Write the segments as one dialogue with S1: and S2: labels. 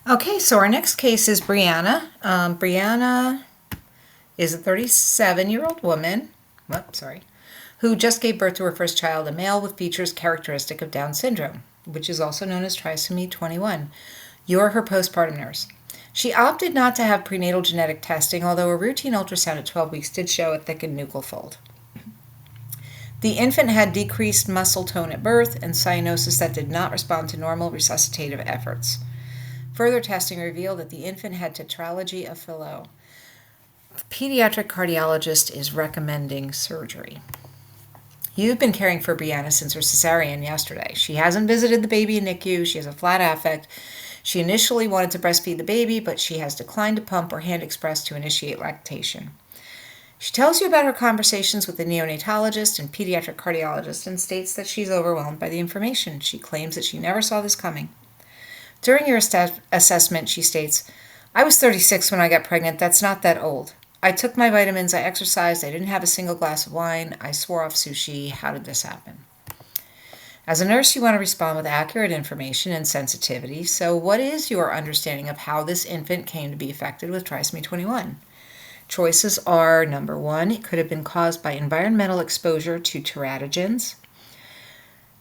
S1: Okay, so our next case is Brianna. Brianna is a 37-year-old woman, who just gave birth to her first child, a male with features characteristic of Down syndrome, which is also known as trisomy 21. You're her postpartum nurse. She opted not to have prenatal genetic testing, although a routine ultrasound at 12 weeks did show a thickened nuchal fold. The infant had decreased muscle tone at birth and cyanosis that did not respond to normal resuscitative efforts. Further testing revealed that the infant had tetralogy of Fallot. The pediatric cardiologist is recommending surgery. You've been caring for Brianna since her cesarean yesterday. She hasn't visited the baby in NICU. She has a flat affect. She initially wanted to breastfeed the baby, but she has declined to pump or hand express to initiate lactation. She tells you about her conversations with the neonatologist and pediatric cardiologist and states that she's overwhelmed by the information. She claims that she never saw this coming. During your assessment, she states, I was 36 when I got pregnant. That's not that old. I took my vitamins, I exercised, I didn't have a single glass of wine, I swore off sushi. How did this happen? As a nurse, you want to respond with accurate information and sensitivity. So what is your understanding of how this infant came to be affected with trisomy 21? Choices are, number 1, it could have been caused by environmental exposure to teratogens.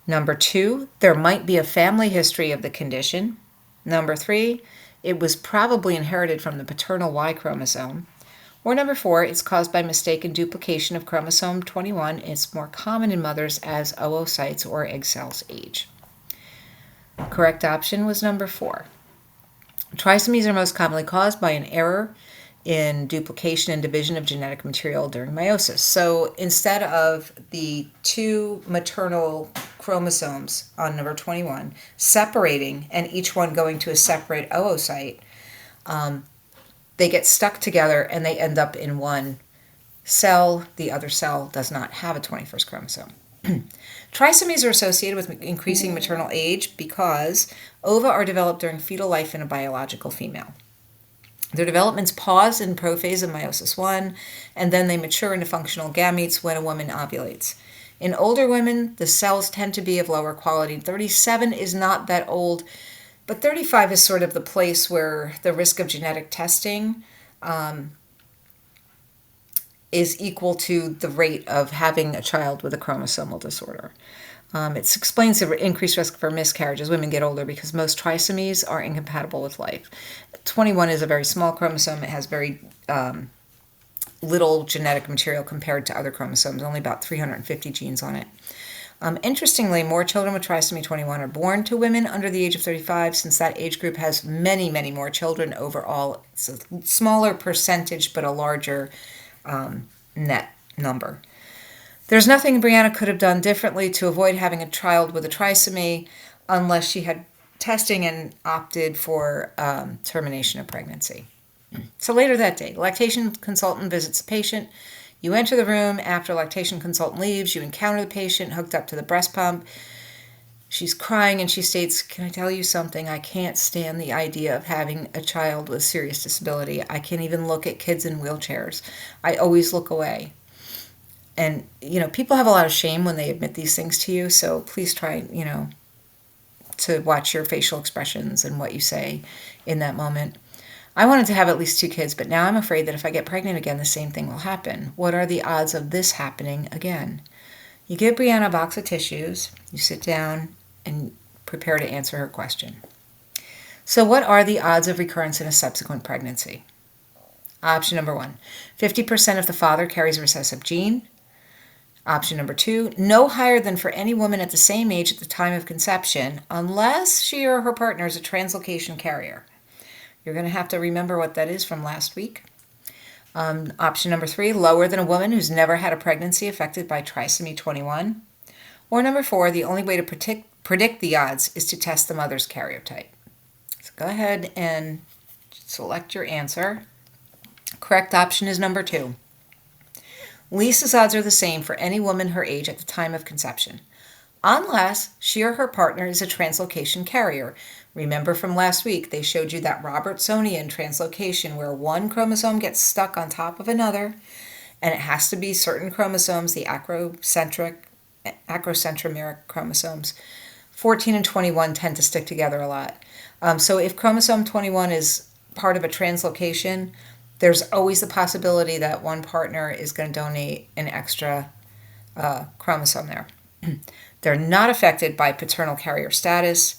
S1: Number 2, there might be a family history of the condition. Number 3, it was probably inherited from the paternal Y chromosome. Or number 4, it's caused by mistaken duplication of chromosome 21. It's more common in mothers as oocytes or egg cells age. Correct option was number 4. Trisomies are most commonly caused by an error in duplication and division of genetic material during meiosis. So instead of the 2 maternal chromosomes on number 21 separating and each one going to a separate oocyte, they get stuck together and they end up in one cell. The other cell does not have a 21st chromosome. Trisomies are associated with increasing maternal age because ova are developed during fetal life in a biological female. Their developments pause in prophase of meiosis 1, and then they mature into functional gametes when a woman ovulates. In older women, the cells tend to be of lower quality. 37 is not that old, but 35 is sort of the place where the risk of genetic testing is equal to the rate of having a child with a chromosomal disorder. It explains the increased risk for miscarriage as women get older because most trisomies are incompatible with life. 21 is a very small chromosome. It has very little genetic material compared to other chromosomes, only about 350 genes on it. Interestingly, more children with trisomy 21 are born to women under the age of 35, since that age group has many, many more children overall. It's a smaller percentage, but a larger net number. There's nothing Brianna could have done differently to avoid having a child with a trisomy unless she had testing and opted for termination of pregnancy. So later that day, the lactation consultant visits the patient. You enter the room. After lactation consultant leaves, you encounter the patient hooked up to the breast pump. She's crying and she states, can I tell you something? I can't stand the idea of having a child with serious disability. I can't even look at kids in wheelchairs. I always look away. And, people have a lot of shame when they admit these things to you, so please try, to watch your facial expressions and what you say in that moment. I wanted to have at least 2 kids, but now I'm afraid that if I get pregnant again, the same thing will happen. What are the odds of this happening again? You give Brianna a box of tissues, you sit down, and prepare to answer her question. So what are the odds of recurrence in a subsequent pregnancy? Option number 1, 50% of the father carries a recessive gene. Option number 2, no higher than for any woman at the same age at the time of conception, unless she or her partner is a translocation carrier. You're going to have to remember what that is from last week. Option number 3, lower than a woman who's never had a pregnancy affected by trisomy 21. Or number 4, the only way to predict the odds is to test the mother's karyotype. So go ahead and select your answer. Correct option is number 2. Lisa's odds are the same for any woman her age at the time of conception, unless she or her partner is a translocation carrier. Remember from last week, they showed you that Robertsonian translocation where one chromosome gets stuck on top of another, and it has to be certain chromosomes, the acrocentromeric chromosomes, 14 and 21 tend to stick together a lot. So if chromosome 21 is part of a translocation, there's always the possibility that one partner is going to donate an extra chromosome there. They're not affected by paternal carrier status.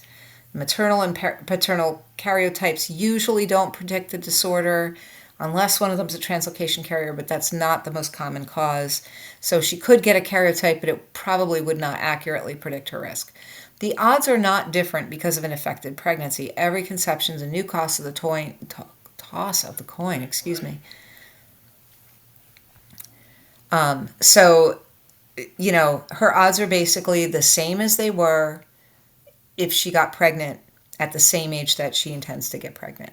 S1: Maternal and paternal karyotypes usually don't predict the disorder unless one of them is a translocation carrier, but that's not the most common cause. So she could get a karyotype, but it probably would not accurately predict her risk. The odds are not different because of an affected pregnancy. Every conception is a new toss of the coin, excuse me. So, her odds are basically the same as they were if she got pregnant at the same age that she intends to get pregnant.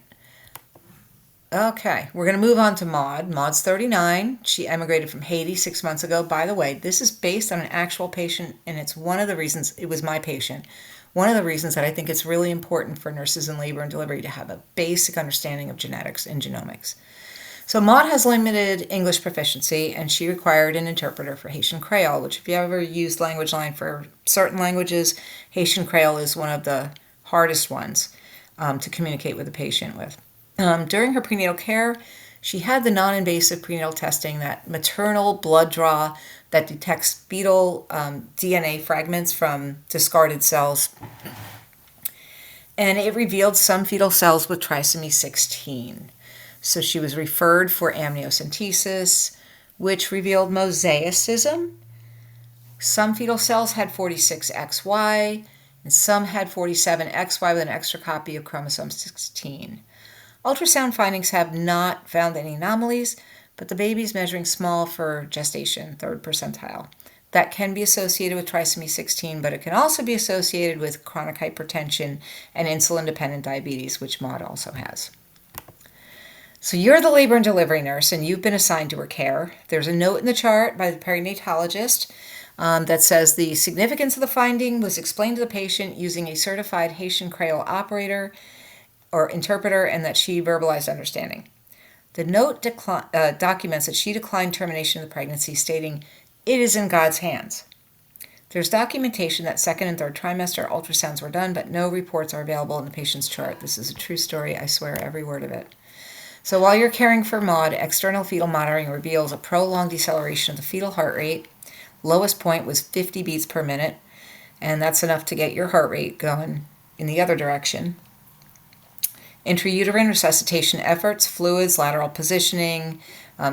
S1: Okay, we're going to move on to Maud. Maud's 39. She emigrated from Haiti 6 months ago. By the way, this is based on an actual patient, and it's one of the reasons, it was my patient, one of the reasons that I think it's really important for nurses in labor and delivery to have a basic understanding of genetics and genomics. So Maud has limited English proficiency, and she required an interpreter for Haitian Creole, which if you ever used Language Line for certain languages, Haitian Creole is one of the hardest ones to communicate with the patient with. During her prenatal care, she had the non-invasive prenatal testing, that maternal blood draw that detects fetal DNA fragments from discarded cells. And it revealed some fetal cells with trisomy 16. So she was referred for amniocentesis, which revealed mosaicism. Some fetal cells had 46XY, and some had 47XY with an extra copy of chromosome 16. Ultrasound findings have not found any anomalies, but the baby's measuring small for gestation, 3rd percentile. That can be associated with trisomy 16, but it can also be associated with chronic hypertension and insulin-dependent diabetes, which Maud also has. So you're the labor and delivery nurse, and you've been assigned to her care. There's a note in the chart by the perinatologist that says the significance of the finding was explained to the patient using a certified Haitian Creole operator or interpreter, and that she verbalized understanding. The note documents that she declined termination of the pregnancy, stating, "It is in God's hands." There's documentation that 2nd and 3rd trimester ultrasounds were done, but no reports are available in the patient's chart. This is a true story. I swear every word of it. So while you're caring for Maud, external fetal monitoring reveals a prolonged deceleration of the fetal heart rate. Lowest point was 50 beats per minute, and that's enough to get your heart rate going in the other direction. Intrauterine resuscitation efforts, fluids, lateral positioning,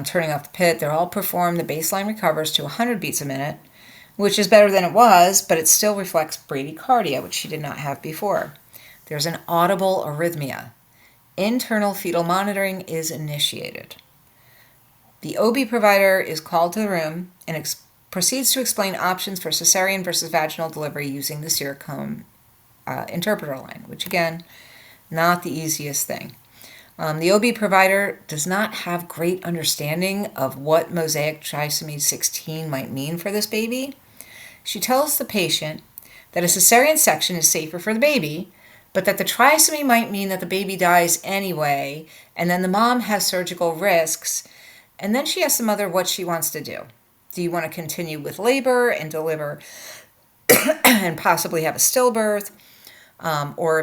S1: turning off the pit, they're all performed. The baseline recovers to 100 beats a minute, which is better than it was, but it still reflects bradycardia, which she did not have before. There's an audible arrhythmia. Internal fetal monitoring is initiated. The OB provider is called to the room and proceeds to explain options for cesarean versus vaginal delivery using the Sericom interpreter line, which again, not the easiest thing. The OB provider does not have great understanding of what mosaic trisomy 16 might mean for this baby. She tells the patient that a cesarean section is safer for the baby, but that the trisomy might mean that the baby dies anyway, and then the mom has surgical risks. And then she asks the mother what she wants to do. Do you want to continue with labor and deliver and possibly have a stillbirth, or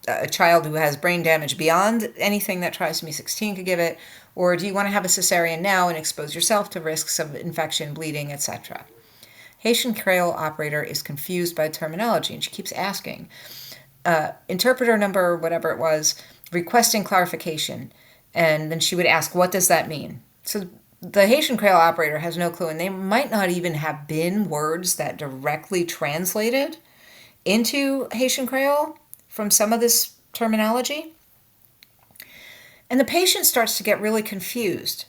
S1: a child who has brain damage beyond anything that trisomy 16 could give it, or do you want to have a cesarean now and expose yourself to risks of infection, bleeding, etc.? Haitian Creole operator is confused by terminology, and she keeps asking. Interpreter number, whatever it was, requesting clarification, and then she would ask, what does that mean? So the Haitian Creole operator has no clue, and they might not even have been words that directly translated into Haitian Creole from some of this terminology. And the patient starts to get really confused.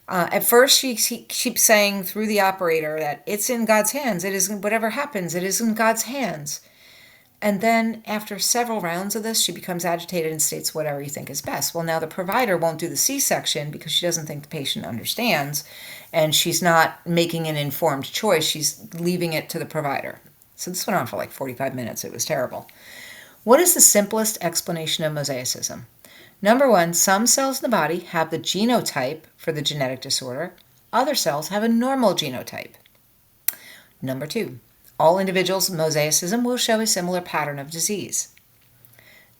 S1: At first, she keeps saying through the operator that it's in God's hands. It is, whatever happens, it is in God's hands. And then after several rounds of this, she becomes agitated and states whatever you think is best. Well, now the provider won't do the C-section because she doesn't think the patient understands, and she's not making an informed choice. She's leaving it to the provider. So this went on for like 45 minutes. It was terrible. What is the simplest explanation of mosaicism? Number one, some cells in the body have the genotype for the genetic disorder. Other cells have a normal genotype. Number two, All individuals with mosaicism will show a similar pattern of disease.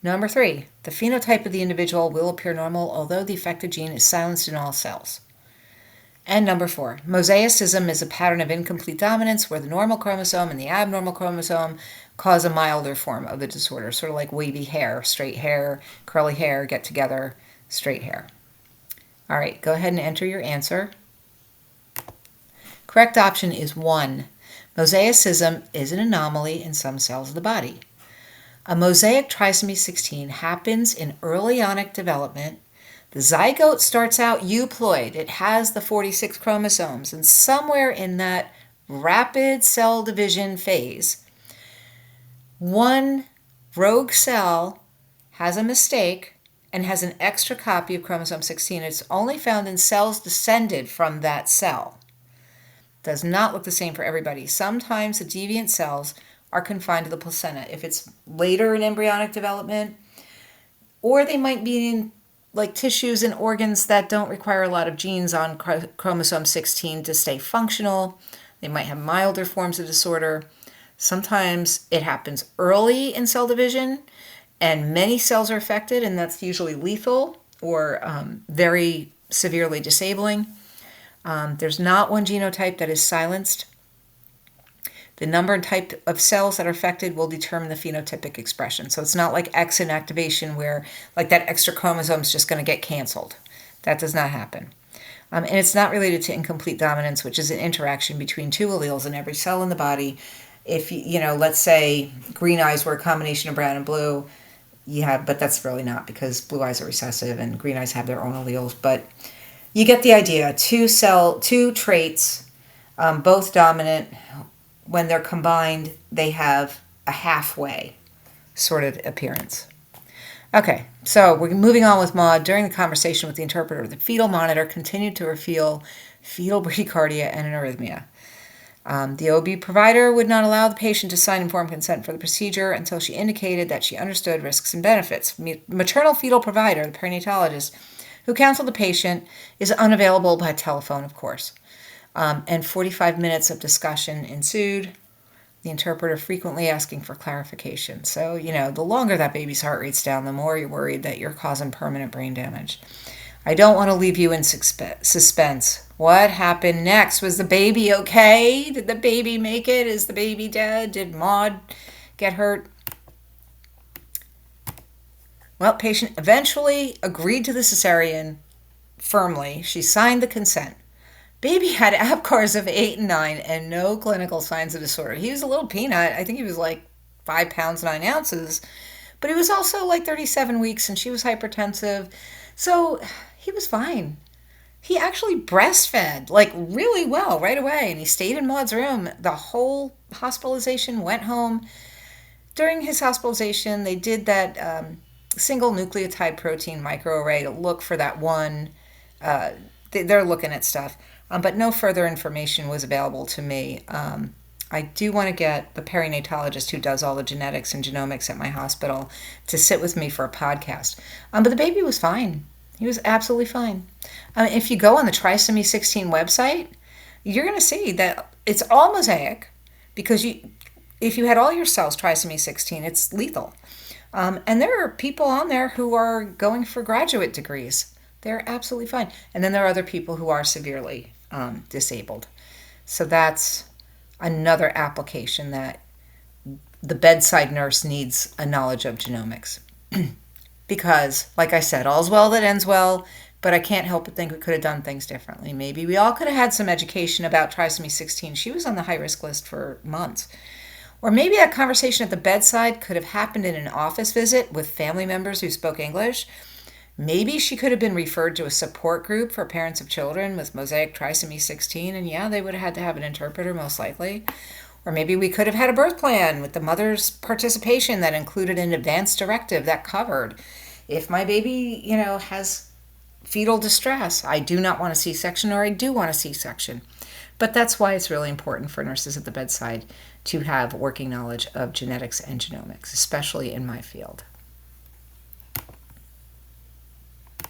S1: Number 3, the phenotype of the individual will appear normal, although the affected gene is silenced in all cells. And number 4, mosaicism is a pattern of incomplete dominance where the normal chromosome and the abnormal chromosome cause a milder form of the disorder, sort of like wavy hair, straight hair, curly hair, get together, straight hair. All right, go ahead and enter your answer. Correct option is 1. Mosaicism is an anomaly in some cells of the body. A mosaic trisomy 16 happens in early embryonic development. The zygote starts out euploid. It has the 46 chromosomes, and somewhere in that rapid cell division phase, one rogue cell has a mistake and has an extra copy of chromosome 16. It's only found in cells descended from that cell. Does not look the same for everybody. Sometimes the deviant cells are confined to the placenta if it's later in embryonic development, or they might be in like tissues and organs that don't require a lot of genes on chromosome 16 to stay functional. They might have milder forms of disorder. Sometimes it happens early in cell division and many cells are affected, and that's usually lethal or very severely disabling. There's not one genotype that is silenced. The number and type of cells that are affected will determine the phenotypic expression. So it's not like X inactivation where like that extra chromosome is just going to get canceled. That does not happen. And it's not related to incomplete dominance, which is an interaction between two alleles in every cell in the body. If let's say green eyes were a combination of brown and blue, but that's really not, because blue eyes are recessive and green eyes have their own alleles. But you get the idea. Two traits, both dominant. When they're combined, they have a halfway sort of appearance. Okay, so we're moving on with Maud. During the conversation with the interpreter, the fetal monitor continued to reveal fetal bradycardia and an arrhythmia. The OB provider would not allow the patient to sign informed consent for the procedure until she indicated that she understood risks and benefits. Maternal fetal provider, the perinatologist, who counseled the patient, is unavailable by telephone, of course. And 45 minutes of discussion ensued, the interpreter frequently asking for clarification. So, the longer that baby's heart rate's down, the more you're worried that you're causing permanent brain damage. I don't want to leave you in suspense. What happened next? Was the baby okay? Did the baby make it? Is the baby dead? Did Maud get hurt? Well, patient eventually agreed to the cesarean firmly. She signed the consent. Baby had APGARs of 8 and 9 and no clinical signs of disorder. He was a little peanut. I think he was like 5 pounds 9 ounces. But he was also like 37 weeks and she was hypertensive. So he was fine. He actually breastfed like really well right away. And he stayed in Maud's room. The whole hospitalization, went home. During his hospitalization, they did that single nucleotide protein microarray to look for that one. They're looking at stuff. But no further information was available to me. I do want to get the perinatologist who does all the genetics and genomics at my hospital to sit with me for a podcast. But the baby was fine. He was absolutely fine. If you go on the Trisomy 16 website, you're going to see that it's all mosaic, because if you had all your cells Trisomy 16, it's lethal. And there are people on there who are going for graduate degrees. They're absolutely fine. And then there are other people who are severely disabled. So that's another application that the bedside nurse needs a knowledge of genomics. Because, like I said, all's well that ends well, but I can't help but think we could have done things differently. Maybe we all could have had some education about trisomy 16. She was on the high-risk list for months. Or maybe that conversation at the bedside could have happened in an office visit with family members who spoke English. Maybe she could have been referred to a support group for parents of children with mosaic trisomy 16, and they would have had to have an interpreter most likely. Or maybe we could have had a birth plan with the mother's participation that included an advance directive that covered, if my baby, has fetal distress, I do not want a C-section, or I do want a C-section. But that's why it's really important for nurses at the bedside to have working knowledge of genetics and genomics, especially in my field.